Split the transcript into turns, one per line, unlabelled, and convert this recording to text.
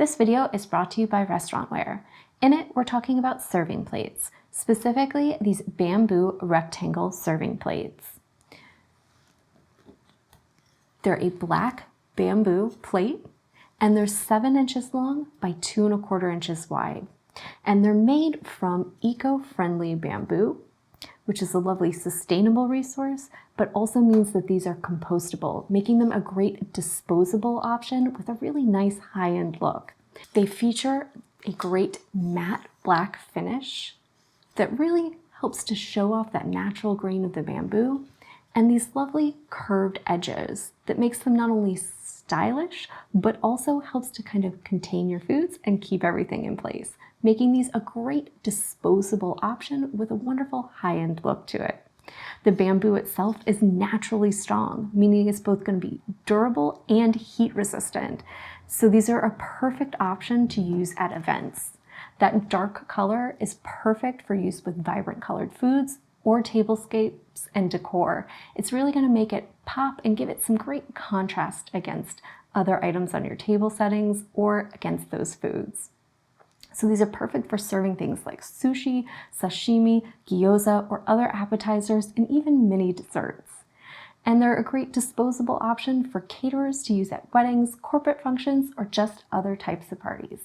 This video is brought to you by Restaurantware. In it, we're talking about serving plates, specifically these bamboo rectangle serving plates. They're a black bamboo plate, and they're 7 inches long by 2¼ inches wide. And they're made from eco-friendly bamboo, which is a lovely sustainable resource, but also means that these are compostable, making them a great disposable option with a really nice high-end look. They feature a great matte black finish that really helps to show off that natural grain of the bamboo, and these lovely curved edges that makes them not only stylish, but also helps to kind of contain your foods and keep everything in place, making these a great disposable option with a wonderful high-end look to it. The bamboo itself is naturally strong, meaning it's both going to be durable and heat resistant. So these are a perfect option to use at events. That dark color is perfect for use with vibrant colored foods or tablescapes and decor. It's really going to make it pop and give it some great contrast against other items on your table settings or against those foods. So these are perfect for serving things like sushi, sashimi, gyoza, or other appetizers, and even mini desserts. And they're a great disposable option for caterers to use at weddings, corporate functions, or just other types of parties.